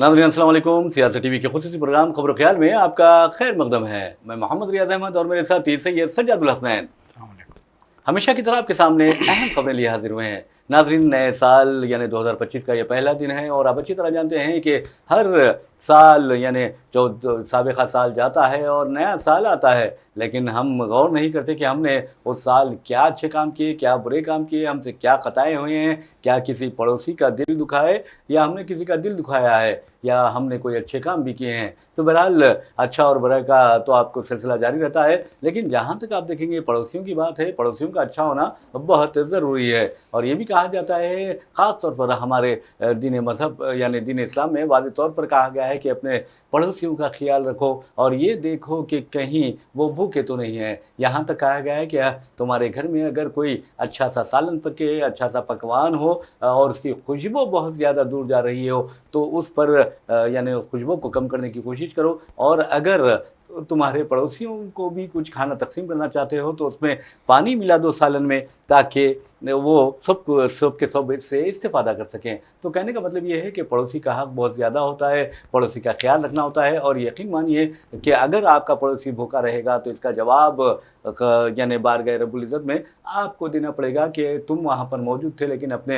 नाज़रीन अस्सलाम वालेकुम। सियासत टीवी के खुसूसी प्रोग्राम खबर ख्याल में आपका खैर मकदम है। मैं मोहम्मद रियाज अहमद और मेरे साथी सैयद सज्जादुल हसनैन हमेशा की तरह आपके सामने अहम खबरें लिए हाजिर हुए हैं। नाज़रीन, नए साल यानी 2025 का ये पहला दिन है और आप अच्छी तरह जानते हैं कि हर साल यानी जो साबिक़ा साल जाता है और नया साल आता है, लेकिन हम गौर नहीं करते कि हमने उस साल क्या अच्छे काम किए, क्या बुरे काम किए, हमसे क्या ख़ताएँ हुई हैं, क्या किसी पड़ोसी का दिल दुखा है या हमने किसी का दिल दुखाया है या हमने कोई अच्छे काम भी किए हैं। तो बहरहाल अच्छा और बुरा का तो आपको सिलसिला जारी रहता है, लेकिन जहाँ तक आप देखेंगे पड़ोसियों की बात है, पड़ोसियों का अच्छा होना बहुत ज़रूरी है। और ये भी कहा जाता है, ख़ास तौर पर हमारे दीन मज़हब यानी दीन इस्लाम में वाज़ेह तौर पर कहा गया है कि अपने पड़ोसियों का ख़्याल रखो और ये देखो कि कहीं वो भूखे तो नहीं हैं। यहाँ तक कहा गया है कि तुम्हारे घर में अगर कोई अच्छा सा सालन पके, अच्छा सा पकवान हो और उसकी खुशबू बहुत ज़्यादा दूर जा रही हो, तो उस पर यानी उस खुशबू को कम करने की कोशिश करो। और अगर तुम्हारे पड़ोसियों को भी कुछ खाना तकसीम करना चाहते हो तो उसमें पानी मिला दो सालन में, ताकि वो सब के सब इससे इस्तेफ़ादा कर सकें। तो कहने का मतलब ये है कि पड़ोसी का हक़ बहुत ज़्यादा होता है, पड़ोसी का ख़्याल रखना होता है। और यकीन मानिए कि अगर आपका पड़ोसी भूखा रहेगा तो इसका जवाब यानी बारगाह रब्बुल इज़्ज़त में आपको देना पड़ेगा कि तुम वहाँ पर मौजूद थे, लेकिन अपने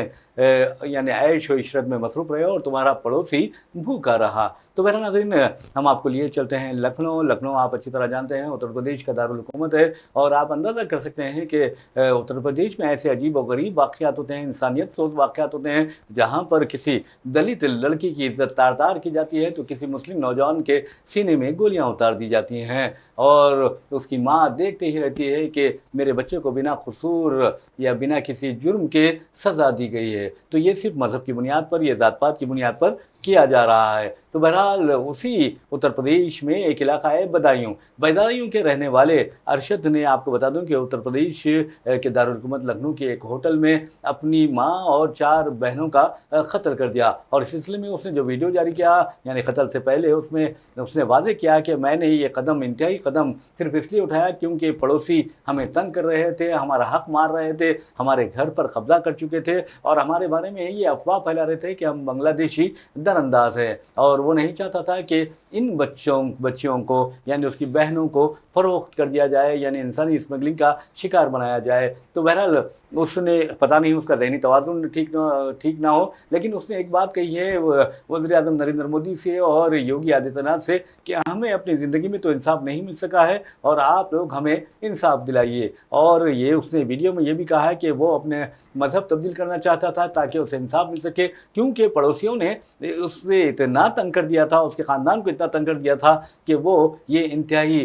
यानी ऐश व इशरत में मसरूफ़ रहे और तुम्हारा पड़ोसी भूखा रहा। तो बहरहाल नाज़रीन, हम आपको लिए चलते हैं लखनऊ। लखनऊ आप अच्छी तरह जानते हैं उत्तर प्रदेश का दारुल हुकूमत है और आप अंदाज़ा कर सकते हैं कि उत्तर प्रदेश में ऐसे अजीब और गरीब वाक़यात होते हैं, इंसानियत सोच वाक़यात होते हैं, जहाँ पर किसी दलित लड़की की इज़्ज़त तार-तार की जाती है तो किसी मुस्लिम नौजवान के सीने में गोलियाँ उतार दी जाती हैं और उसकी माँ देखते ही रहती है कि मेरे बच्चे को बिना कसूर या बिना किसी जुर्म के सज़ा दी गई है। तो ये सिर्फ़ मज़हब की बुनियाद पर, ये ज़ात-पात की बुनियाद पर किया जा रहा है। तो बहरहाल उसी उत्तर प्रदेश में एक इलाका है बदायूं। बदायूं के रहने वाले अरशद ने, आपको बता दूं कि उत्तर प्रदेश के दारुल हुकूमत लखनऊ के एक होटल में अपनी माँ और 4 बहनों का कत्ल कर दिया। और इस सिलसिले में उसने जो वीडियो जारी किया, यानी कत्ल से पहले उसमें उसने वाज़ेह किया कि मैंने ये कदम, इंतहाई कदम सिर्फ इसलिए उठाया क्योंकि पड़ोसी हमें तंग कर रहे थे, हमारा हक मार रहे थे, हमारे घर पर कब्जा कर चुके थे और हमारे बारे में ये अफवाह फैला रहे थे कि हम बांग्लादेशी अंदाज है। और वो नहीं चाहता था कि इन बच्चियों को यानी उसकी बहनों को फ़रोख्त कर दिया जाए, यानी इंसानी स्मगलिंग का शिकार बनाया जाए। तो बहरहाल उसने, पता नहीं उसका ज़हनी तवाज़ुन ठीक ना हो, लेकिन उसने एक बात कही है वज़ीर-ए-आज़म नरेंद्र मोदी से और योगी आदित्यनाथ से कि हमें अपनी ज़िंदगी में तो इंसाफ नहीं मिल सका है और आप लोग हमें इंसाफ दिलाइए। और ये उसने वीडियो में ये भी कहा है कि वो अपने मज़हब तब्दील करना चाहता था ताकि उसे इंसाफ मिल सके, क्योंकि पड़ोसियों ने उससे इतना तंग कर दिया था, उसके ख़ानदान को इतना तंग कर दिया था कि वो ये इंतहाई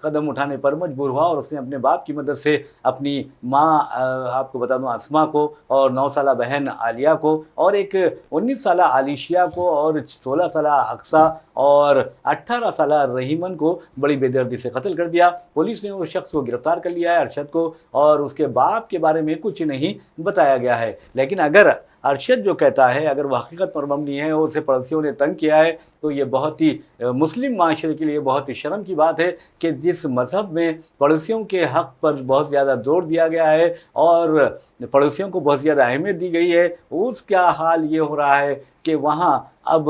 कदम उठाने पर मजबूर हुआ। और उसने अपने बाप की मदद से अपनी माँ, आपको बता दूँ, अस्मा को और 9 साला बहन आलिया को और एक 19 साला आलिशिया को और 16 साला अक्सा और 18 साला रहीमन को बड़ी बेदर्दी से कत्ल कर दिया। पुलिस ने उस शख्स को गिरफ्तार कर लिया है, अरशद को, और उसके बाप के बारे में कुछ नहीं बताया गया है। लेकिन अगर अरशद जो कहता है, अगर वो हकीकत पर मबनी है और उसे पड़ोसियों ने तंग किया है, तो ये बहुत ही मुस्लिम माशरे के लिए बहुत ही शर्म की बात है कि जिस मज़हब में पड़ोसियों के हक़ पर बहुत ज़्यादा जोर दिया गया है और पड़ोसियों को बहुत ज़्यादा अहमियत दी गई है, उसका हाल ये हो रहा है कि वहाँ अब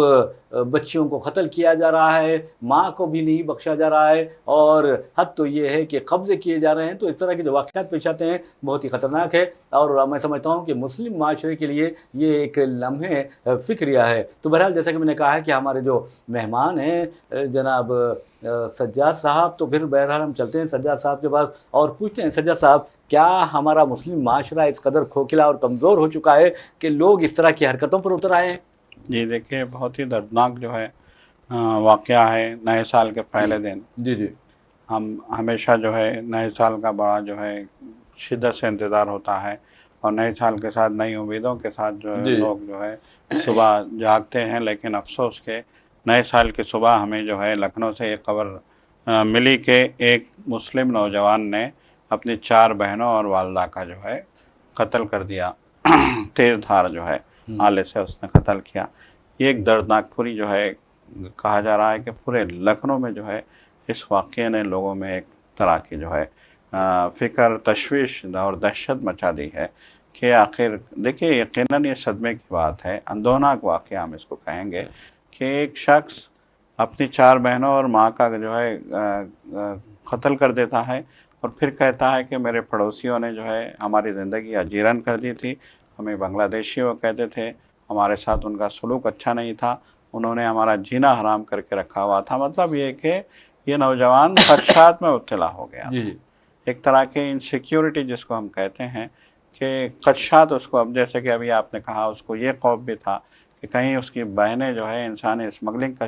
बच्चियों को कत्ल किया जा रहा है, माँ को भी नहीं बख्शा जा रहा है और हद तो ये है कि कब्ज़े किए जा रहे हैं। तो इस तरह के जो वाक़यात पेश आते हैं बहुत ही ख़तरनाक है और मैं समझता हूँ कि मुस्लिम माशरे के लिए ये एक लम्हे फ़िक्रिया है। तो बहरहाल जैसा कि मैंने कहा है कि हमारे जो मेहमान हैं जनाब सज्जाद साहब, तो फिर बहरहाल हम चलते हैं सज्जाद साहब के पास और पूछते हैं, सज्जाद साहब, क्या हमारा मुस्लिम माशरा इस कदर खोखला और कमज़ोर हो चुका है कि लोग इस तरह की हरकतों पर उतर आए हैं? जी देखिए, बहुत ही दर्दनाक जो है वाक़या है नए साल के पहले दिन। जी जी। हम हमेशा जो है नए साल का बड़ा जो है शिद्दत से इंतज़ार होता है और नए साल के साथ नई उम्मीदों के साथ जो है लोग जो है सुबह जागते हैं। लेकिन अफसोस के नए साल की सुबह हमें जो है लखनऊ से एक खबर मिली कि एक मुस्लिम नौजवान ने अपनी 4 बहनों और वालदा का जो है कत्ल कर दिया। तेज़ धार जो है आले से उसने कत्ल किया। ये एक दर्दनाक पूरी जो है, कहा जा रहा है कि पूरे लखनऊ में जो है इस वाक़ये ने लोगों में एक तरह की जो है फ़िक्र, तशवीश और दहशत मचा दी है कि आखिर देखिए, यकीनन ये सदमे की बात है, अंदोनाक वाक़या हम इसको कहेंगे کہ ایک شخص اپنی 4 بہنوں اور ماں کا جو ہے قتل کر دیتا ہے اور پھر کہتا ہے کہ میرے پڑوسیوں نے جو ہے ہماری زندگی اجیرن کر دی تھی، ہمیں بنگلہ دیشی وہ کہتے تھے، ہمارے ساتھ ان کا سلوک اچھا نہیں تھا، انہوں نے ہمارا جینا حرام کر کے رکھا ہوا تھا۔ مطلب یہ کہ یہ نوجوان خدشات میں مبتلا ہو گیا، جی جی ایک طرح کے انسیکیورٹی جس کو ہم کہتے ہیں کہ خدشات اس کو، اب جیسے کہ ابھی آپ نے کہا اس کو یہ خوف بھی تھا کہ کہیں اس کی بہنیں جو ہے انسانی اسمگلنگ کا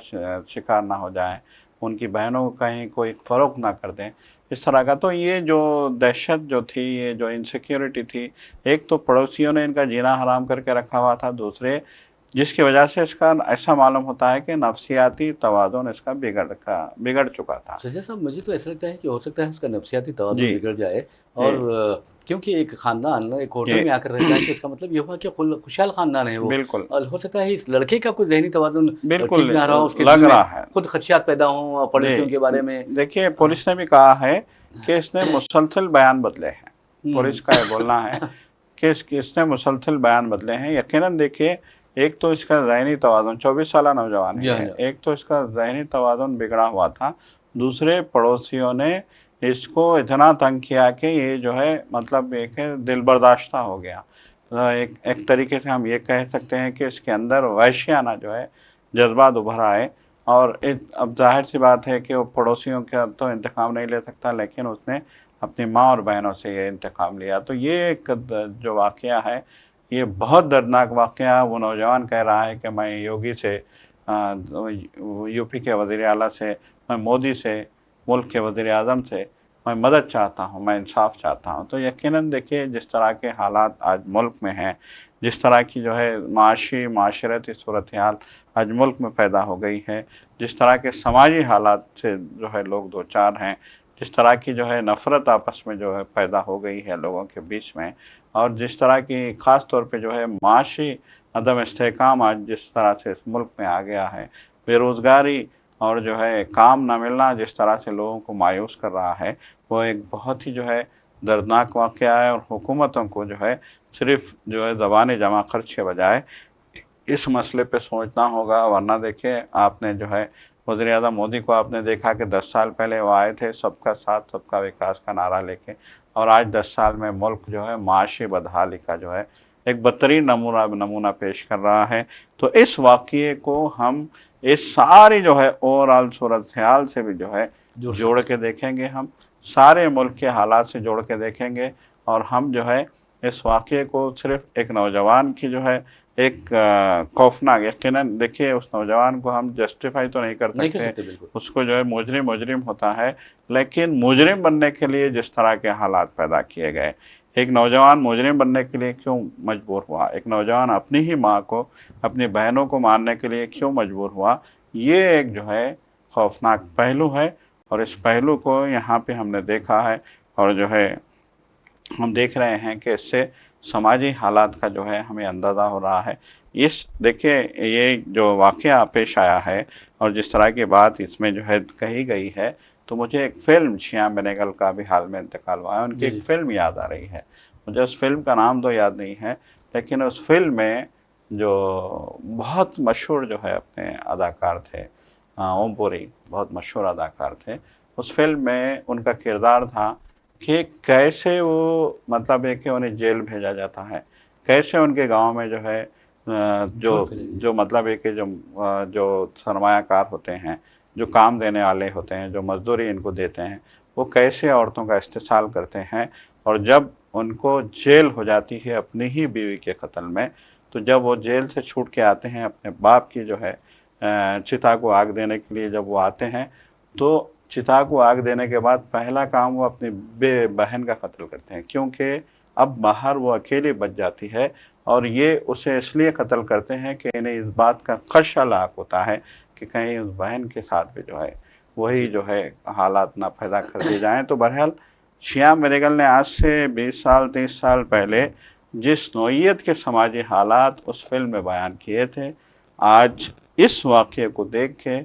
شکار نہ ہو جائیں، ان کی بہنوں کو کہیں کوئی فروخت نہ کر دیں، اس طرح کا۔ تو یہ جو دہشت جو تھی، یہ جو انسیکیورٹی تھی، ایک تو پڑوسیوں نے ان کا جینا حرام کر کے رکھا ہوا تھا، دوسرے جس کی وجہ سے اس کا ایسا معلوم ہوتا ہے کہ نفسیاتی توازن اس کا بگڑ چکا تھا۔ سجاد صاحب مجھے تو ایسا لگتا ہے کہ ہو سکتا ہے اس کا نفسیاتی توازن جی بگڑ جائے، اور کیونکہ ایک خاندان ایک ہوٹل میں آ کر رہتا ہے تو اس کا مطلب یہ ہوا کہ خوشحال خاندان ہے وہ، بالکل اور ہو سکتا ہے اس لڑکے کا کوئی ذہنی توازن بالکل ٹھیک نہ رہا، اس کے لگ دل میں رہا ہے۔ خود خدشات پیدا ہوں پڑوسیوں کے بارے میں۔ دیکھیے پولیس نے بھی کہا ہے کہ اس نے مسلسل بیان بدلے ہیں، پولیس کا یہ بولنا ہے کہ اس نے مسلسل بیان بدلے ہیں۔ یقیناً دیکھیے ایک تو اس کا ذہنی توازن، 24 سالہ نوجوان ہے، ایک تو اس کا ذہنی توازن بگڑا ہوا تھا، دوسرے پڑوسیوں نے اس کو اتنا تنگ کیا کہ یہ جو ہے مطلب ایک دل برداشتہ ہو گیا۔ ایک طریقے سے ہم یہ کہہ سکتے ہیں کہ اس کے اندر وحشیانہ جو ہے جذبات ابھر آئے، اور اب ظاہر سی بات ہے کہ وہ پڑوسیوں کا تو انتقام نہیں لے سکتا، لیکن اس نے اپنی ماں اور بہنوں سے یہ انتقام لیا۔ تو یہ ایک جو واقعہ ہے یہ بہت دردناک واقعہ۔ وہ نوجوان کہہ رہا ہے کہ میں یوگی سے، یو پی کے وزیر اعلیٰ سے، میں مودی سے، ملک کے وزیر اعظم سے میں مدد چاہتا ہوں، میں انصاف چاہتا ہوں۔ تو یقیناً دیکھیے جس طرح کے حالات آج ملک میں ہیں، جس طرح کی جو ہے معاشرتی صورتحال آج ملک میں پیدا ہو گئی ہے، جس طرح کے سماجی حالات سے جو ہے لوگ دوچار ہیں، جس طرح کی جو ہے نفرت آپس میں جو ہے پیدا ہو گئی ہے لوگوں کے بیچ میں، اور جس طرح کی خاص طور پہ جو ہے معاشی عدم استحکام آج جس طرح سے اس ملک میں آ گیا ہے، بے روزگاری اور جو ہے کام نہ ملنا جس طرح سے لوگوں کو مایوس کر رہا ہے، وہ ایک بہت ہی جو ہے دردناک واقعہ ہے۔ اور حکومتوں کو جو ہے صرف جو ہے زبانی جمع خرچ کے بجائے اس مسئلے پہ سوچنا ہوگا، ورنہ دیکھیں آپ نے جو ہے وزیر اعظم مودی کو آپ نے دیکھا کہ 10 سال پہلے وہ آئے تھے سب کا ساتھ سب کا وکاس کا نعرہ لے کے، اور آج 10 سال میں ملک جو ہے معاشی بدحالی کا جو ہے ایک بدترین نمونہ پیش کر رہا ہے۔ تو اس واقعے کو ہم اس ساری جو ہے اوورآل صورتحال سے بھی جو ہے جوڑ کے دیکھیں گے، ہم سارے ملک کے حالات سے جوڑ کے دیکھیں گے، اور ہم جو ہے اس واقعے کو صرف ایک نوجوان کی جو ہے ایک خوفناک، یقیناً دیکھیے اس نوجوان کو ہم جسٹیفائی تو نہیں کر سکتے، اس کو جو ہے مجرم ہوتا ہے، لیکن مجرم بننے کے لیے جس طرح کے حالات پیدا کیے گئے، ایک نوجوان مجرم بننے کے لیے کیوں مجبور ہوا، ایک نوجوان اپنی ہی ماں کو، اپنی بہنوں کو مارنے کے لیے کیوں مجبور ہوا، یہ ایک جو ہے خوفناک پہلو ہے، اور اس پہلو کو یہاں پہ ہم نے دیکھا ہے، اور جو ہے ہم دیکھ رہے ہیں کہ اس سے سماجی حالات کا جو ہے ہمیں اندازہ ہو رہا ہے۔ دیکھیے یہ جو واقعہ پیش آیا ہے اور جس طرح کی بات اس میں جو ہے کہی گئی ہے، تو مجھے ایک فلم شیام بینیگل کا بھی حال میں انتقال ہوا ہے، ان کی ایک فلم یاد آ رہی ہے، مجھے اس فلم کا نام تو یاد نہیں ہے، لیکن اس فلم میں جو بہت مشہور جو ہے اپنے اداکار تھے، اوم پوری بہت مشہور اداکار تھے، اس فلم میں ان کا کردار تھا کہ کیسے وہ مطلب ہے کہ انہیں جیل بھیجا جاتا ہے، کیسے ان کے گاؤں میں جو ہے جو مطلب ہے کہ جو سرمایہ کار ہوتے ہیں، جو کام دینے والے ہوتے ہیں، جو مزدوری ان کو دیتے ہیں، وہ کیسے عورتوں کا استحصال کرتے ہیں، اور جب ان کو جیل ہو جاتی ہے اپنی ہی بیوی کے قتل میں، تو جب وہ جیل سے چھوٹ کے آتے ہیں اپنے باپ کی جو ہے چتا کو آگ دینے کے لیے جب وہ آتے ہیں، تو چتا کو آگ دینے کے بعد پہلا کام وہ اپنی بہن کا قتل کرتے ہیں، کیونکہ اب باہر وہ اکیلی بچ جاتی ہے، اور یہ اسے اس لیے قتل کرتے ہیں کہ انہیں اس بات کا خدشہ لاحق ہوتا ہے کہ کہیں اس بہن کے ساتھ بھی جو ہے وہی جو ہے حالات نہ پیدا کر دیے جائیں۔ تو بہرحال شیام بینیگل نے آج سے 20 سال 30 سال پہلے جس نوعیت کے سماجی حالات اس فلم میں بیان کیے تھے، آج اس واقعے کو دیکھ کے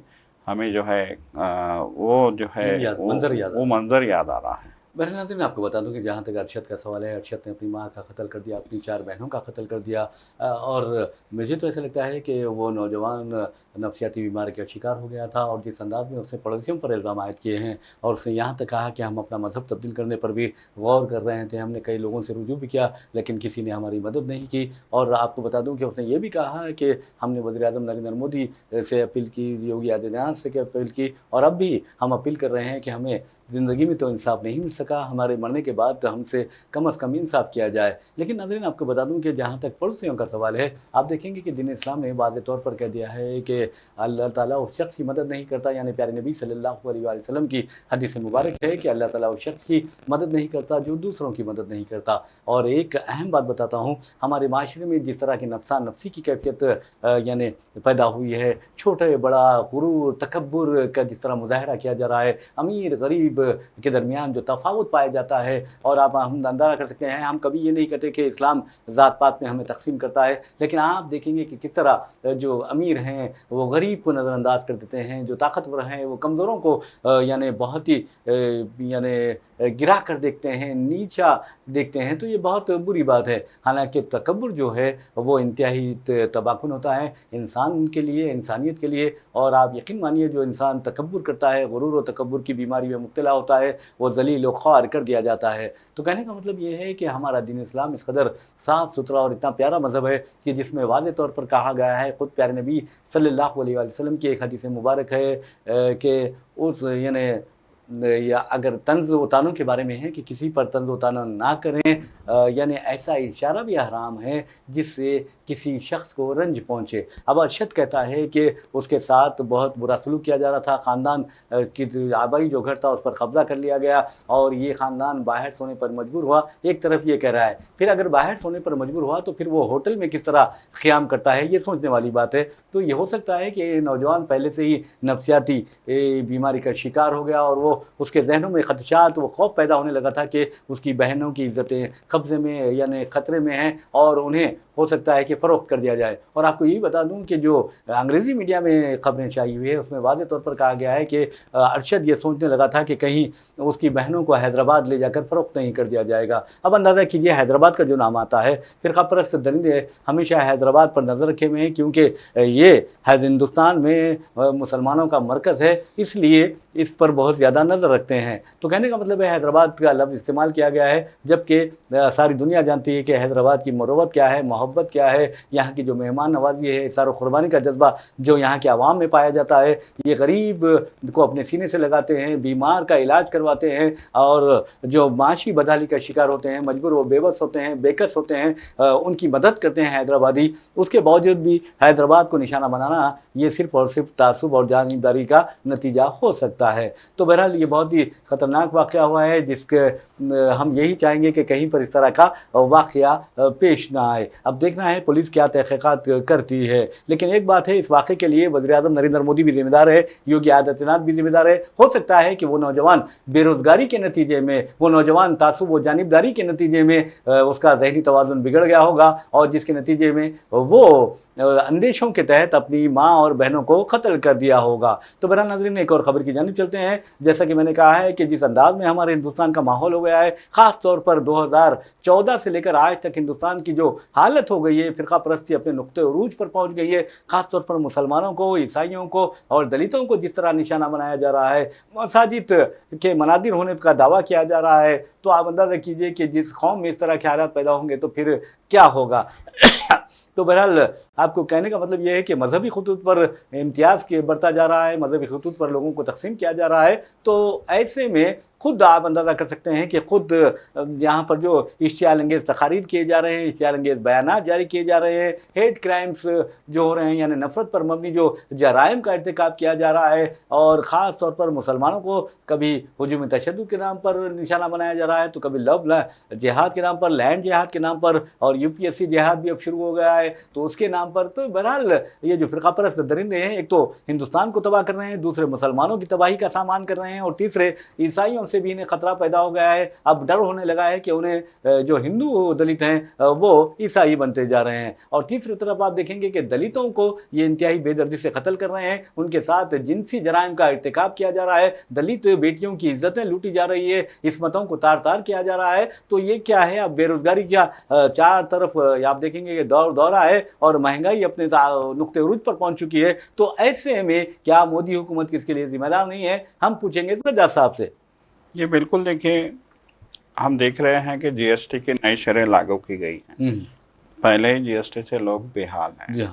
ہمیں جو ہے وہ جو ہے وہ منظر یاد آ رہا ہے۔ बहरहाल नाज़रीन, मैं आपको बता दूं कि जहाँ तक अरशद का सवाल है, अरशद ने अपनी माँ का कत्ल कर दिया, अपनी 4 बहनों का कत्ल कर दिया, और मुझे तो ऐसा लगता है कि वो नौजवान नफसियाती बीमारी का शिकार हो गया था, और जिस अंदाज़ में उसने पड़ोसियों पर इल्ज़ाम आयद किए हैं, और उसने यहाँ तक कहा कि हम अपना मज़हब तब्दील करने पर भी गौर कर रहे थे, हमने कई लोगों से रुजू भी किया लेकिन किसी ने हमारी मदद नहीं की। और आपको बता दूँ कि उसने ये भी कहा कि हमने वज़ीर-ए-आज़म नरेंद्र मोदी से अपील की, योगी आदित्यनाथ से अपील की, और अब भी हम अपील कर रहे हैं कि हमें ज़िंदगी में तो इंसाफ नहीं मिल सका, हमारे मरने के बाद तो हमसे कम से कम इंसाफ किया जाए। लेकिन नाज़रीन, आपको बता दूं कि जहाँ तक पड़ोसियों का सवाल है, आप देखेंगे कि दीन इस्लाम ने वाज़ेह तौर पर कह दिया है कि अल्लाह ताला उस शख्स की मदद नहीं करता, यानी प्यारे नबी सल्लल्लाहु अलैहि वसल्लम की हदीस मुबारक है कि अल्लाह ताला उस शख्स की मदद नहीं करता जो दूसरों की मदद नहीं करता। और एक अहम बात बताता हूँ, हमारे माशरे में जिस तरह की नफसा नफसी की कैफियत यानी पैदा हुई है, छोटे बड़ा गुरूर तकब्बुर का जिस तरह मुजाहरा किया जा रहा है, अमीर गरीब के दरमियान जो तफावत पाया जाता है, और आप हम अंदाज़ा कर सकते हैं, हम कभी ये नहीं कहते कि इस्लाम ज़ात पात में हमें तकसीम करता है, लेकिन आप देखेंगे कि किस तरह जो अमीर हैं वो गरीब को नज़रअंदाज कर देते हैं, जो ताकतवर हैं वो कमज़ोरों को यानी बहुत ही यानी गिरा कर देखते हैं, नीचा देखते हैं। तो ये बहुत बुरी बात है। हालांकि तकब्बुर जो है वो इंतहाई तबाकुन होता है इंसान के लिए, इंसानियत के लिए, और आप यकीन मानिए जो इंसान तकब्बुर करता है, गुरूर और तकब्बुर की बीमारी में मुब्तला होता है, वो ज़लील व ख्वार कर दिया जाता है। तो कहने का मतलब ये है कि हमारा दीन इस्लाम इस कदर साफ़ सुथरा और इतना प्यारा मज़हब है कि जिसमें वाज़ेह तौर पर कहा गया है, ख़ुद प्यारे नबी सल्लल्लाहु अलैहि वसल्लम की एक हदीस मुबारक है कि उस यानी या अगर तंज़ व तानों के बारे में है कि किसी पर तंज़ व ताना ना करें, यानी ऐसा इशारा भी हराम है जिससे किसी शख्स को रंज पहुँचे। अब अरशद कहता है कि उसके साथ बहुत बुरा सलूक किया जा रहा था, ख़ानदान की आबाई जो घर था उस पर कब्ज़ा कर लिया गया, और ये ख़ानदान बाहर सोने पर मजबूर हुआ। एक तरफ ये कह रहा है, फिर अगर बाहर सोने पर मजबूर हुआ तो फिर वो होटल में किस तरह क़याम करता है, ये सोचने वाली बात है। तो ये हो सकता है कि नौजवान पहले से ही नफसियाती बीमारी का शिकार हो गया, और वो उसके जहनों में ख़दशात व खौफ पैदा होने लगा था कि उसकी बहनों की इज़्ज़तें कब्ज़े में यानी ख़तरे में हैं, और उन्हें हो सकता है कि फ़रोख्त कर दिया जाए। और आपको यही बता दूं कि जो अंग्रेज़ी मीडिया में ख़बरें छाई हुई है उसमें वाज़ेह तौर पर कहा गया है कि अरशद ये सोचने लगा था कि कहीं उसकी बहनों को हैदराबाद ले जाकर फ़रोख्त नहीं कर दिया जाएगा। अब अंदाज़ा कीजिए, हैदराबाद का जो नाम आता है, फ़िरक़ा परस्त दरिंदे हमेशा हैदराबाद पर नज़र रखे हुए हैं, क्योंकि ये हिंदुस्तान में मुसलमानों का मरकज़ है, इसलिए इस पर बहुत ज़्यादा नज़र रखते हैं। तो कहने का मतलब है हैदराबाद का लफ्ज़ इस्तेमाल किया गया है, जबकि सारी दुनिया जानती है कि हैदराबाद की मरवत क्या है, मोहब्बत क्या है, यहाँ की जो मेहमान नवाजी है, इसार क़ुरबानी का जज्बा जो यहाँ के आवाम में पाया जाता है। ये गरीब को अपने सीने से लगाते हैं, बीमार का इलाज करवाते हैं, और जो माशी बदहाली का शिकार होते हैं, मजबूर व बेबस होते हैं, बेकस होते हैं, उनकी मदद करते हैं हैदराबादी। उसके बावजूद भी हैदराबाद को निशाना बनाना ये सिर्फ़ और सिर्फ तासुब और जानिबदारी का नतीजा हो सकता है। तो बहरहाल ये बहुत ही ख़तरनाक वाक़या हुआ है, जिसके हम यही चाहेंगे कि कहीं पर इस तरह का वाक़या पेश ना आए। अब देखना है पुलिस क्या तहक़ीक़ात करती है। लेकिन एक बात है, इस वाक़े के लिए वज़ीर-ए-आज़म नरेंद्र मोदी भी ज़िम्मेदार है, योगी आदित्यनाथ भी ज़िम्मेदार है। हो सकता है कि वो नौजवान बेरोज़गारी के नतीजे में, वो नौजवान तासुब व जानिबदारी के नतीजे में उसका ज़हनी तवाज़ुन बिगड़ गया होगा, और जिसके नतीजे में वो अंदेशों के तहत अपनी माँ और बहनों को कत्ल कर दिया होगा। तो बहरहाल नाज़रीन, एक और ख़बर की जानिब चलते हैं। जैसा कि मैंने कहा है कि जिस अंदाज़ में हमारे हिंदुस्तान का माहौल हो गया है, ख़ास तौर पर 2014 से लेकर आज तक हिंदुस्तान की जो हालत हो गई है, फ़िरक़ा परस्ती अपने नुक़्ते उरूज पर पहुँच गई है। ख़ास तौर पर मुसलमानों को, ईसाइयों को और दलितों को जिस तरह निशाना बनाया जा रहा है, मसाजिद के मनादिर होने का दावा किया जा रहा है, तो आप अंदाज़ा कीजिए कि जिस कौम में इस तरह के हालात पैदा होंगे तो फिर क्या होगा। तो बहरहाल आपको कहने का मतलब ये है कि मजहबी खतूत पर इम्तियाज़ के बढ़ता जा रहा है, मजहबी खतूत पर लोगों को तकसीम किया जा रहा है। तो ऐसे में खुद आप अंदाज़ा कर सकते हैं कि खुद यहाँ पर जो इश्तियाल अंगेज़ तकारीर किए जा रहे हैं, इश्तियाल अंगेज़ बयानात जारी किए जा रहे हैं, हेट क्राइम्स जो हो रहे हैं, यानी नफ़रत पर मबनी जो जराइम का इर्तिकाब किया जा रहा है, और ख़ास तौर पर मुसलमानों को कभी हुजूम तशद्दुद के नाम पर निशाना बनाया जा रहा है, तो कभी लव जिहाद के नाम पर, लैंड जिहाद के नाम पर, और UPSC जिहाद भी अब शुरू हो गया है, तो उसके नाम نام پر. تو بہرحال یہ جو فرقہ پرست درندے ہیں ایک تو ہندوستان کو تباہ کر رہے ہیں, دوسرے مسلمانوں کی تباہی کا سامان کر رہے ہیں, اور تیسرے عیسائیوں سے بھی انہیں خطرہ پیدا ہو گیا ہے. اب ڈر ہونے لگا ہے کہ انہیں جو ہندو دلت ہیں وہ عیسائی بنتے جا رہے ہیں. اور تیسری طرف آپ دیکھیں گے کہ دلتوں کو یہ انتہائی بے دردی سے قتل کر رہے ہیں, ان کے ساتھ جنسی جرائم کا ارتکاب کیا جا رہا ہے, دلت بیٹیوں کی عزتیں لوٹی جا رہی ہے, عصمتوں کو تار تار کیا جا رہا ہے. تو یہ کیا ہے, اب بے روزگاری کیا چار طرف آپ دیکھیں گے کہ دورہ ہے, اور مہنگائی اپنے نقطۂ عروج پر پہنچ چکی ہے. تو ایسے میں کیا مودی حکومت کس کے لیے ذمہ دار نہیں ہے؟ ہم پوچھیں گے سجاد صاحب سے. یہ بالکل دیکھیے, ہم دیکھ رہے ہیں کہ جی ایس ٹی کی نئی شرح لاگو کی گئی ہیں. پہلے ہی جی ایس ٹی سے لوگ بے حال ہیں.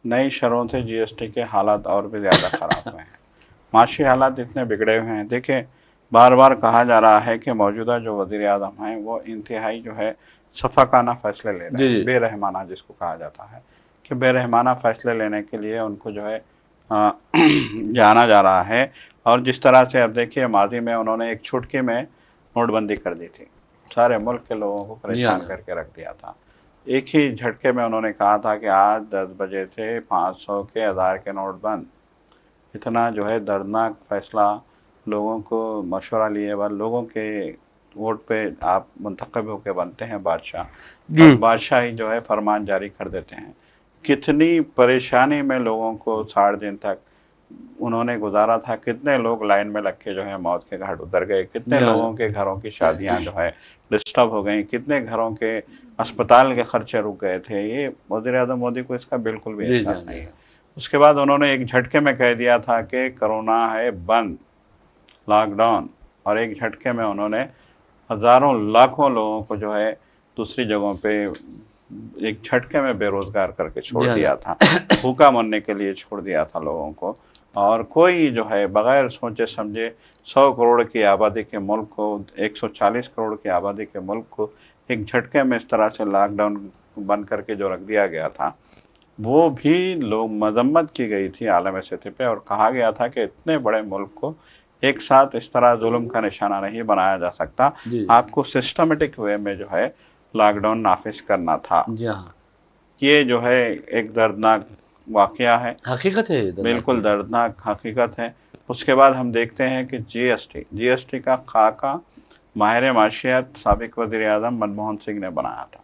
نئی شرحوں سے جی ایس ٹی کے حالات اور بھی زیادہ خراب ہوئے ہیں. معاشی حالات اتنے بگڑے ہوئے ہیں. دیکھیں, بار بار کہا جا رہا ہے کہ موجودہ جو وزیر اعظم ہیں وہ انتہائی جو ہے شفقانہ فیصلے لے رہے ہیں, بے رحمانہ جس کو کہا جاتا ہے, کہ بے رحمانہ فیصلے لینے کے لیے ان کو جو ہے جانا جا رہا ہے. اور جس طرح سے اب دیکھیے, ماضی میں انہوں نے ایک چھٹکی میں نوٹ بندی کر دی تھی, سارے ملک کے لوگوں کو پریشان کر کے رکھ دیا تھا. ایک ہی جھٹکے میں انہوں نے کہا تھا کہ آج 10 بجے سے 500 کے 1000 کے نوٹ بند. اتنا جو ہے دردناک فیصلہ, لوگوں کو مشورہ لیے بعد لوگوں کے ووٹ پہ آپ منتخب ہو کے بنتے ہیں بادشاہ, اور بادشاہ ہی جو ہے فرمان جاری کر دیتے ہیں. کتنی پریشانی میں لوگوں کو 60 دن تک انہوں نے گزارا تھا. کتنے لوگ لائن میں لگ کے جو ہے موت کے گھاٹ اتر گئے, کتنے لوگوں کے گھروں کی شادیاں جو ہے ڈسٹرب ہو گئیں, کتنے گھروں کے اسپتال کے خرچے رک گئے تھے. یہ وزیر اعظم مودی کو اس کا بالکل بھی احساس نہیں ہے. اس کے بعد انہوں نے ایک جھٹکے میں کہہ دیا تھا کہ کرونا ہے بند, لاک ڈاؤن, اور ایک جھٹکے میں انہوں نے ہزاروں لاکھوں لوگوں کو جو ہے دوسری جگہوں پہ ایک جھٹکے میں بے روزگار کر کے چھوڑ دیا تھا, بھوکا مرنے کے لیے چھوڑ دیا تھا لوگوں کو. اور کوئی جو ہے بغیر سوچے سمجھے 100 کروڑ کی آبادی کے ملک کو, 140 کروڑ کی آبادی کے ملک کو ایک جھٹکے میں اس طرح سے لاک ڈاؤن بند کر کے جو رکھ دیا گیا تھا, وہ بھی لوگ مذمت کی گئی تھی عالمی سطح پہ, اور کہا گیا تھا کہ اتنے بڑے ملک کو ایک ساتھ اس طرح ظلم کا نشانہ نہیں بنایا جا سکتا. آپ کو سسٹمیٹک وے میں جو ہے لاک ڈاؤن نافذ کرنا تھا. یہ جو ہے ایک دردناک واقعہ ہے, حقیقت ہے, بالکل دردناک حقیقت ہے. اس کے بعد ہم دیکھتے ہیں کہ جی ایس ٹی کا خاکہ ماہر معاشیات سابق وزیر اعظم منموہن سنگھ نے بنایا تھا.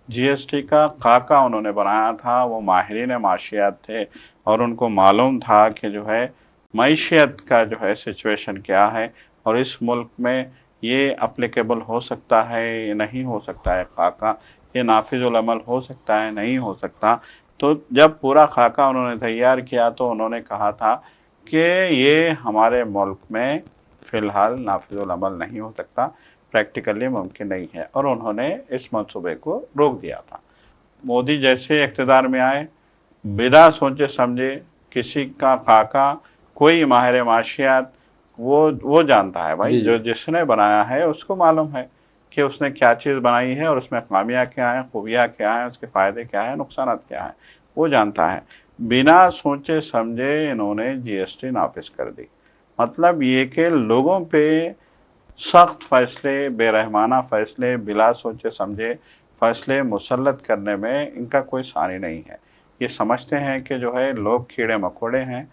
جی ایس ٹی کا خاکہ انہوں نے بنایا تھا, وہ ماہرین معاشیات تھے, اور ان کو معلوم تھا کہ جو ہے معیشت کا جو ہے سچویشن کیا ہے, اور اس ملک میں یہ اپلیکیبل ہو سکتا ہے, یہ نہیں ہو سکتا ہے خاکہ, یہ نافذ العمل ہو سکتا ہے, نہیں ہو سکتا. تو جب پورا خاکہ انہوں نے تیار کیا تو انہوں نے کہا تھا کہ یہ ہمارے ملک میں فی الحال نافذ العمل نہیں ہو سکتا, پریکٹیکلی ممکن نہیں ہے, اور انہوں نے اس منصوبے کو روک دیا تھا. مودی جیسے اقتدار میں آئے, بنا سوچے سمجھے کسی کا خاکہ, کوئی ماہر معاشیات وہ جانتا ہے بھائی, جو جس نے بنایا ہے اس کو معلوم ہے کہ اس نے کیا چیز بنائی ہے, اور اس میں خامیاں کیا ہیں, خوبیاں کیا ہیں, اس کے فائدے کیا ہیں, نقصانات کیا ہیں, وہ جانتا ہے. بنا سوچے سمجھے انہوں نے جی ایس ٹی نافذ کر دی. مطلب یہ کہ لوگوں پہ سخت فیصلے, بے رحمانہ فیصلے, بلا سوچے سمجھے فیصلے مسلط کرنے میں ان کا کوئی ثانی نہیں ہے. یہ سمجھتے ہیں کہ جو ہے لوگ کیڑے مکوڑے ہیں,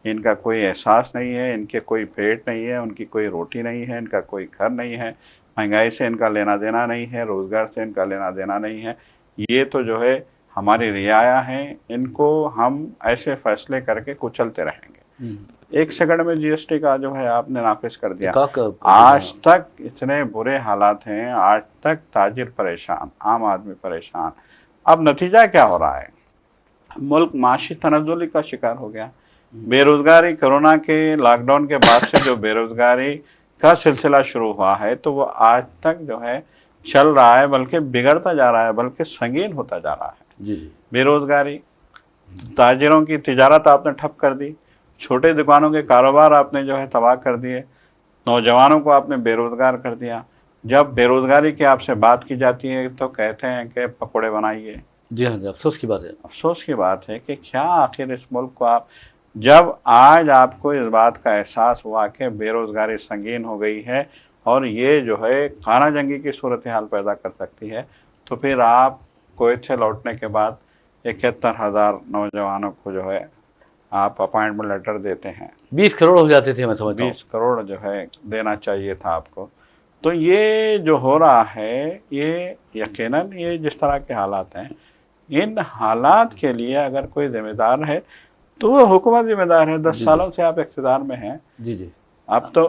ان کا کوئی احساس نہیں ہے, ان کے کوئی پیٹ نہیں ہے, ان کی کوئی روٹی نہیں ہے, ان کا کوئی گھر نہیں ہے, مہنگائی سے ان کا لینا دینا نہیں ہے, روزگار سے ان کا لینا دینا نہیں ہے. یہ تو جو ہے ہماری رعایا ہیں, ان کو ہم ایسے فیصلے کر کے کچلتے رہیں گے. 1 سیکنڈ میں جی ایس ٹی کا جو ہے آپ نے نافذ کر دیا. آج تک اتنے برے حالات ہیں, آج تک تاجر پریشان, عام آدمی پریشان. اب نتیجہ کیا ہو رہا ہے؟ ملک معاشی تنزلی کا شکار ہو گیا. بے روزگاری, کرونا کے لاک ڈاؤن کے بعد سے جو بے روزگاری کا سلسلہ شروع ہوا ہے تو وہ آج تک جو ہے چل رہا ہے, بلکہ بگڑتا جا رہا ہے, بلکہ سنگین ہوتا جا رہا ہے. بے روزگاری, تاجروں کی تجارت آپ نے ٹھپ کر دی, چھوٹے دکانوں کے کاروبار آپ نے جو ہے تباہ کر دیے, نوجوانوں کو آپ نے بے روزگار کر دیا. جب بے روزگاری کی آپ سے بات کی جاتی ہے تو کہتے ہیں کہ پکوڑے بنائیے. جی ہاں, افسوس کی بات ہے. افسوس کی بات ہے کہ کیا آخر اس ملک کو آپ, جب آج آپ کو اس بات کا احساس ہوا کہ بے روزگاری سنگین ہو گئی ہے اور یہ جو ہے خانہ جنگی کی صورتحال پیدا کر سکتی ہے, تو پھر آپ کویت سے لوٹنے کے بعد 71,000 नौजवानों को जो है आप अपॉइंटमेंट लेटर देते हैं, 20 करोड़ हो जाते थे, मैं समझता हूँ। 20 करोड़ जो है देना चाहिए था आपको। तो ये जो हो रहा है, ये यकीनन ये जिस तरह के हालात हैं, इन हालात के लिए अगर कोई जिम्मेदार है तो वो हुकूमत जिम्मेदार है। 10 सालों से आप इक़्तिदार में हैं, जी जी। अब तो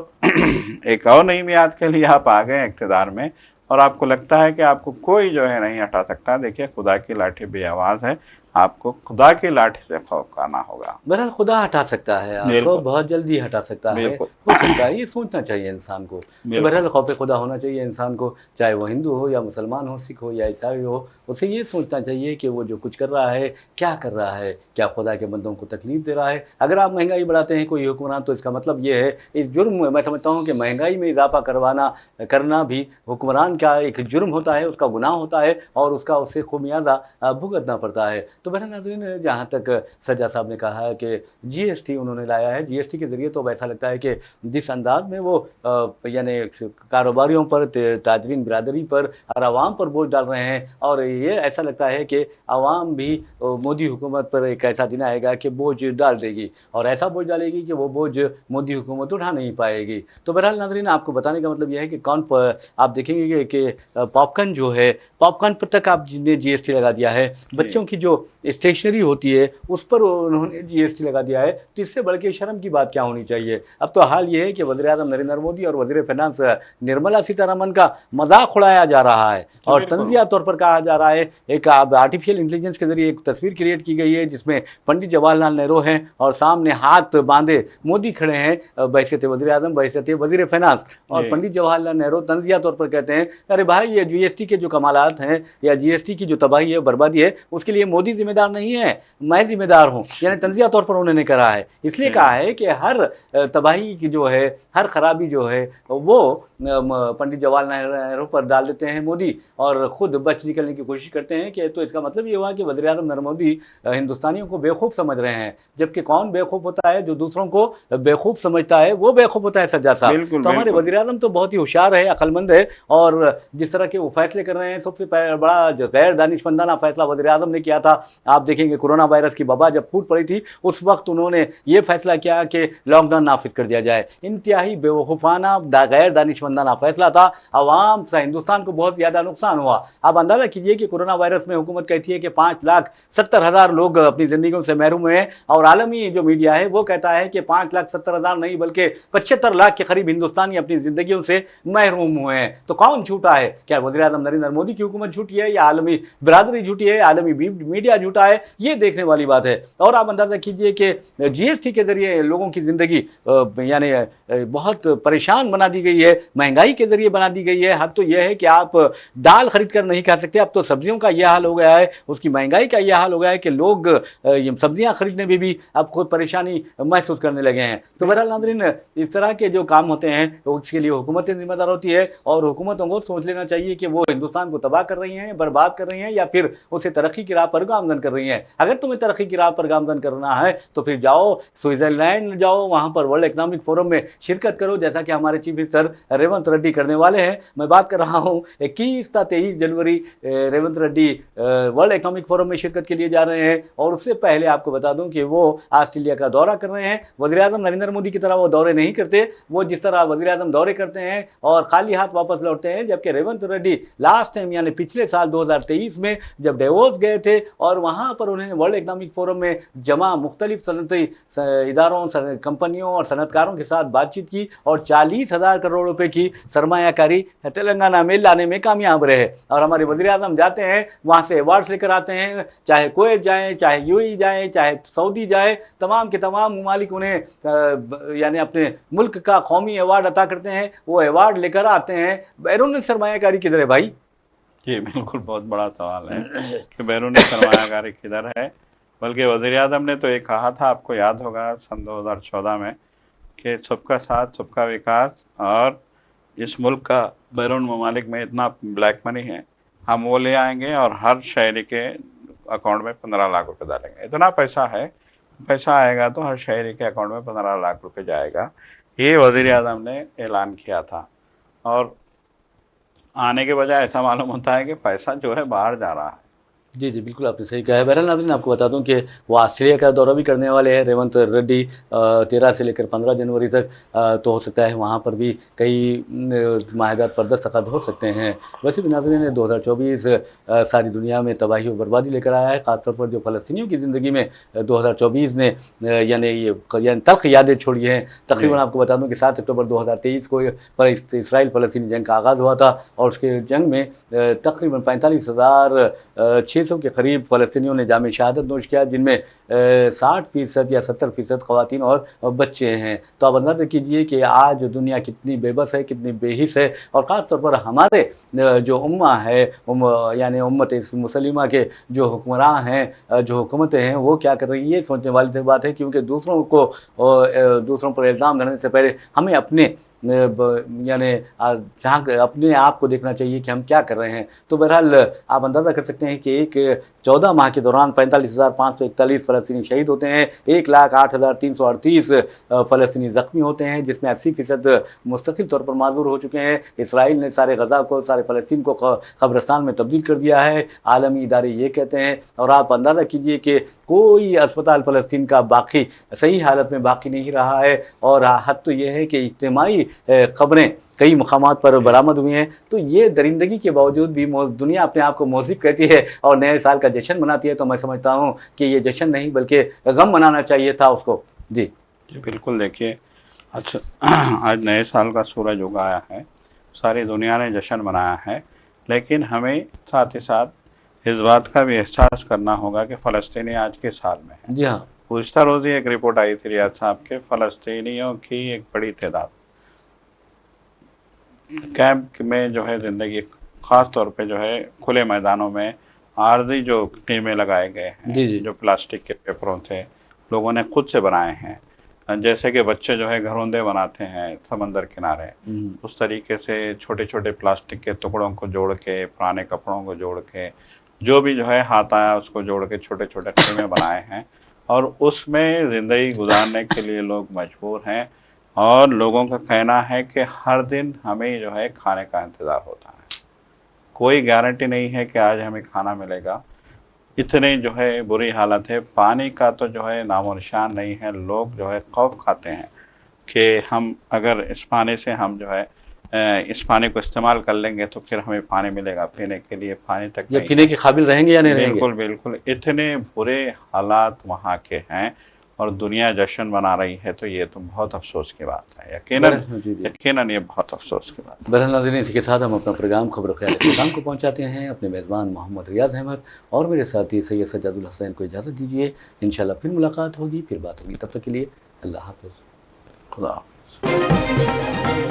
एक और नई मियाद के लिए आप आ गए इक़्तिदार में, और आपको लगता है कि आपको कोई जो है नहीं हटा सकता। देखिए, खुदा की लाठी बेआवाज़ है, आपको खुदा की लाठी से खौफ खाना होगा। बहरहाल खुदा हटा सकता है आपको, बिल्कुल बहुत जल्दी हटा सकता है, बिल्कुल हो सकता है, ये सोचना चाहिए इंसान को। तो बिल्कुल बहरहाल खौफ खुदा होना चाहिए इंसान को, चाहे वो हिंदू हो या मुसलमान हो, सिख हो या ईसाई हो। उसे ये सोचना चाहिए कि वो जो कुछ कर रहा है, क्या कर रहा है, क्या खुदा के बंदों को तकलीफ दे रहा है। अगर आप महंगाई बढ़ाते हैं कोई हुक्मरान, तो इसका मतलब ये है, इस जुर्म, मैं समझता हूँ कि महंगाई में इजाफा करना भी हुक्मरान का एक जुर्म होता है, उसका गुनाह होता है, और उसका उसे खुमियाजा भुगतना पड़ता है। तो बहरहाल नाज़रीन, जहाँ तक सज्जा साहब ने कहा है कि जीएसटी उन्होंने लाया है, जीएसटी के ज़रिए तो ऐसा लगता है कि जिस अंदाज में वो यानी कारोबारियों पर, ताजरीन बिरादरी पर और आवाम पर बोझ डाल रहे हैं, और ये ऐसा लगता है कि आवाम भी मोदी हुकूमत पर एक ऐसा दिन आएगा कि बोझ डाल देगी, और ऐसा बोझ डालेगी कि वो बोझ मोदी हुकूमत उठा नहीं पाएगी। तो बहरहाल नाज़रीन, आपको बताने का मतलब यह है कि आप देखेंगे कि पॉपकॉर्न जो है, पॉपकॉर्न पर तक आपने जीएसटी लगा दिया है, बच्चों की जो स्टेशनरी होती है उस पर उन्होंने जीएसटी लगा दिया है। तो इससे बढ़ के शर्म की बात क्या होनी चाहिए। अब तो हाल ये है कि वज़ीर-ए-आज़म नरेंद्र मोदी और वज़ीर फाइनेंस निर्मला सीतारमन का मजाक उड़ाया जा रहा है, और तंज़िया तौर पर कहा जा रहा है, एक आर्टिफिशियल इंटेलिजेंस के जरिए एक तस्वीर क्रिएट की गई है जिसमें पंडित जवाहरलाल नेहरू हैं और सामने हाथ बांधे मोदी खड़े हैं, बहैसियत वज़ीर-ए-आज़म, बहैसियत वज़ीर फाइनेंस, और पंडित जवाहरलाल नेहरू तंज़िया तौर पर कहते हैं, अरे भाई, ये जीएसटी के जो कमालात हैं या जीएसटी की जो तबाही है, बर्बादी है, उसके लिए मोदी जिम्मेदार नहीं है, मैं जिम्मेदार हूँ। यानी तंज़िया तौर पर उन्होंने कहा है। इसलिए कहा है कि हर तबाही की जो है, हर खराबी जो है, वो पंडित जवाहरलाल नेहरू पर डाल देते हैं मोदी, और ख़ुद बच निकलने की कोशिश करते हैं। कि तो इसका मतलब ये हुआ कि वज़ीर-ए-आज़म नरेंद्र मोदी हिंदुस्तानियों को बेवकूफ़ समझ रहे हैं, जबकि कौन बेवकूफ़ होता है? जो दूसरों को बेवकूफ़ समझता है वो बेवकूफ़ होता है, सज्जा साहब। तो हमारे वज़ीर-ए-आज़म तो बहुत ही होशियार है, अक्लमंद है, और जिस तरह के वो फैसले कर रहे हैं, सबसे बड़ा गैर दानिशमंदाना फैसला वज़ीर-ए-आज़म ने किया था। आप देखेंगे कोरोना वायरस की वबा जब फूट पड़ी थी, उस वक्त उन्होंने ये फैसला किया कि लॉकडाउन नाफिज कर दिया जाए। इंतहाई बेवकूफ़ाना गैर दानिशमंदाना फैसला था। आवाम से, हिंदुस्तान को बहुत ज़्यादा नुकसान हुआ। आप अंदाज़ा कीजिए कि कोरोना वायरस में हुकूमत कहती है कि 5,70,000 लोग अपनी ज़िंदगियों से महरूम हुए हैं, और आलमी जो मीडिया है वो कहता है कि 5,70,000 नहीं बल्कि 75 लाख के करीब हिंदुस्तानी अपनी ज़िंदगियों से महरूम हुए हैं। तो कौन झूठा है? क्या वज़ीर-ए-आज़म नरेंद्र मोदी की हुकूमत झूठी है, या आलमी बिरादरी झूठी है, आलमी मीडिया झूठा है? ये देखने वाली बात है। और आप अंदाज़ा कीजिए कि जीएसटी के ज़रिए लोगों की ज़िंदगी यानी बहुत परेशान बना दी गई है, महंगाई के ज़रिए बना दी गई है। हद तो यह है कि आप दाल खरीद कर नहीं खा सकते, अब तो सब्जियों का यह हाल हो गया है, उसकी महंगाई का यह हाल हो गया है कि लोग ये सब्जियां खरीदने में भी अब खुद परेशानी महसूस करने लगे हैं। तो बहरहाल नाज़रीन, इस तरह के जो काम होते हैं उसके लिए हुकूमतें जिम्मेदार होती है, और हुकूमतों को सोच लेना चाहिए कि वो हिंदुस्तान को तबाह कर रही हैं, बर्बाद कर रही हैं, या फिर उसे तरक्की की राह पर गामजन कर रही हैं। अगर तुम्हें तरक्की की राह पर गामजन करना है तो फिर जाओ स्विट्ज़रलैंड जाओ, वहाँ पर वर्ल्ड इकनॉमिक फोरम में शिरकत करो, जैसा कि हमारे चीफ मिनिस्टर रेवंत रेड्डी करने वाले हैं। मैं बात कर रहा हूँ 21 था 23 जनवरी Revanth Reddy world economic forum में शिरकत के लिए जा रहे हैं, और उससे पहले आपको बता दूं कि वो ऑस्ट्रेलिया का दौरा कर रहे हैं। वज़ीर-ए-आज़म नरेंद्र मोदी की तरह वो दौरे नहीं करते, वो जिस तरह वज़ीर-ए-आज़म दौरे करते हैं और खाली हाथ वापस लौटते हैं, जबकि रेवंत रेड्डी लास्ट टाइम यानी पिछले साल 2023 में जब डेवोस गए थे, और वहाँ पर उन्होंने वर्ल्ड इकनॉमिक फोरम में जमा मुख्तलिफ सनती इदारों, कंपनियों और सनतकारों के साथ बातचीत की, और 40,000 करोड़ रुपए की सरमायाकारी तेलंगाना में लाने में कामयाब रहे। और हमारे वज़ीर-ए-आज़म जाते हैं, वहाँ से अवार्ड्स लेकर आते हैं, चाहे कुवैत जाएँ, चाहे यूएई जाएँ, चाहे सऊदी जाए, तमाम के तमाम ममालिक उन्हें यानी अपने मुल्क का कौमी अवार्ड अता करते हैं, वो अवार्ड लेकर आते हैं। बैरून सरमायाकारी किधर है भाई? जी बिल्कुल, बहुत बड़ा सवाल है कि बैरून सरमायाकारी किधर है। बल्कि वज़ीर-ए-आज़म ने तो ये कहा था, आपको याद होगा सन 2014 में, कि सबका साथ सबका विकास, और इस मुल्क का बैरून ममालिक में इतना ब्लैक मनी है, हम वो ले आएंगे और हर शहरी के अकाउंट में 15 लाख रुपए डालेंगे। इतना पैसा है, पैसा आएगा तो हर शहरी के अकाउंट में 15 लाख रुपए जाएगा। ये वज़ीर-ए-आज़म ने ऐलान किया था, और आने के बजाय ऐसा मालूम होता है कि पैसा जो है बाहर जा रहा है। جی جی بالکل آپ نے صحیح کہا ہے. بہرحال ناظرین آپ کو بتا دوں کہ وہ آسٹریلیا کا دورہ بھی کرنے والے ہیں ریونت ریڈی 13 سے لے کر 15 جنوری تک. تو ہو سکتا ہے وہاں پر بھی کئی معاہدات پر دستخط ہو سکتے ہیں. ویسے بھی ناظرین 2024 ساری دنیا میں تباہی و بربادی لے کر آیا ہے، خاص طور پر جو فلسطینیوں کی زندگی میں 2024 نے یعنی تلخ یادیں چھوڑی ہیں. تقریباً آپ کو بتا دوں کہ 7 اکتوبر 2023 کو اسرائیل فلسطینی جنگ کا آغاز ہوا تھا، اور اس کے جنگ میں تقریباً 45,600 کے قریب فلسطینیوں نے جام شہادت نوش کیا، جن میں 60% یا 70% خواتین اور بچے ہیں. تو آپ اندازہ کیجئے کہ آج دنیا کتنی بے بس ہے، کتنی بے حس ہے، اور خاص طور پر ہمارے جو امہ ہے، یعنی امت مسلمہ کے جو حکمراں ہیں، جو حکومتیں ہیں، وہ کیا کر رہی ہیں، یہ سوچنے والی سے بات ہے. کیونکہ دوسروں پر الزام دھرنے سے پہلے ہمیں اپنے یعنی جہاں اپنے آپ کو دیکھنا چاہیے کہ ہم کیا کر رہے ہیں. تو بہرحال آپ اندازہ کر سکتے ہیں کہ ایک 14 ماہ کے دوران 45,541 فلسطینی شہید ہوتے ہیں، 1,08,338 فلسطینی زخمی ہوتے ہیں، جس میں 80% مستقل طور پر معذور ہو چکے ہیں. اسرائیل نے سارے غزہ کو، سارے فلسطین کو قبرستان میں تبدیل کر دیا ہے، عالمی ادارے یہ کہتے ہیں. اور آپ اندازہ کیجئے کہ کوئی اسپتال فلسطین کا باقی صحیح حالت میں باقی نہیں رہا ہے، اور حد تو یہ ہے کہ اجتماعی قبریں کئی مقامات پر برآمد ہوئی ہیں. تو یہ درندگی کے باوجود بھی دنیا اپنے آپ کو مہذب کہتی ہے اور نئے سال کا جشن مناتی ہے. تو میں سمجھتا ہوں کہ یہ جشن نہیں بلکہ غم منانا چاہیے تھا اس کو. جی بالکل. دیکھیے اچھا، آج نئے سال کا سورج اگایا ہے، ساری دنیا نے جشن منایا ہے، لیکن ہمیں ساتھ ہی ساتھ اس بات کا بھی احساس کرنا ہوگا کہ فلسطینی آج کے سال میں ہیں. جی ہاں. گزشتہ روز ہی ایک رپورٹ آئی تھی ریاض صاحب کے، فلسطینیوں کی ایک بڑی تعداد کیمپ میں جو ہے زندگی، خاص طور پہ جو ہے کھلے میدانوں میں عارضی جو خیمے لگائے گئے ہیں، جی جی جو پلاسٹک کے پیپروں سے لوگوں نے خود سے بنائے ہیں، جیسے کہ بچے جو ہے گھروندے بناتے ہیں سمندر کنارے، اس طریقے سے چھوٹے چھوٹے پلاسٹک کے ٹکڑوں کو جوڑ کے، پرانے کپڑوں کو جوڑ کے، جو بھی جو ہے ہاتھ آیا اس کو جوڑ کے چھوٹے چھوٹے خیمے بنائے ہیں، اور اس میں زندگی گزارنے کے لیے لوگ مجبور ہیں. اور لوگوں کا کہنا ہے کہ ہر دن ہمیں جو ہے کھانے کا انتظار ہوتا ہے، کوئی گارنٹی نہیں ہے کہ آج ہمیں کھانا ملے گا. اتنے جو ہے بری حالت ہے، پانی کا تو جو ہے نام و نشان نہیں ہے. لوگ جو ہے خوف کھاتے ہیں کہ ہم اگر اس پانی سے ہم جو ہے اس پانی کو استعمال کر لیں گے تو پھر ہمیں پانی ملے گا پینے کے لیے، پانی تک یا نہیں پینے کے قابل رہیں گے یا نہیں رہیں گے. بالکل بالکل. اتنے برے حالات وہاں کے ہیں اور دنیا جشن منا رہی ہے، تو یہ تو بہت افسوس کی بات ہے. یقیناً یہ بہت افسوس کی بات ہے. بہرحال ناظرین اسی کے ساتھ ہم اپنا پروگرام خبر و خیال اختتام کو پہنچاتے ہیں. اپنے میزبان محمد ریاض احمد اور میرے ساتھی سید سجاد الحسین کو اجازت دیجیے. انشاءاللہ پھر ملاقات ہوگی، پھر بات ہوگی. تب تک کے لیے اللہ حافظ. خدا حافظ.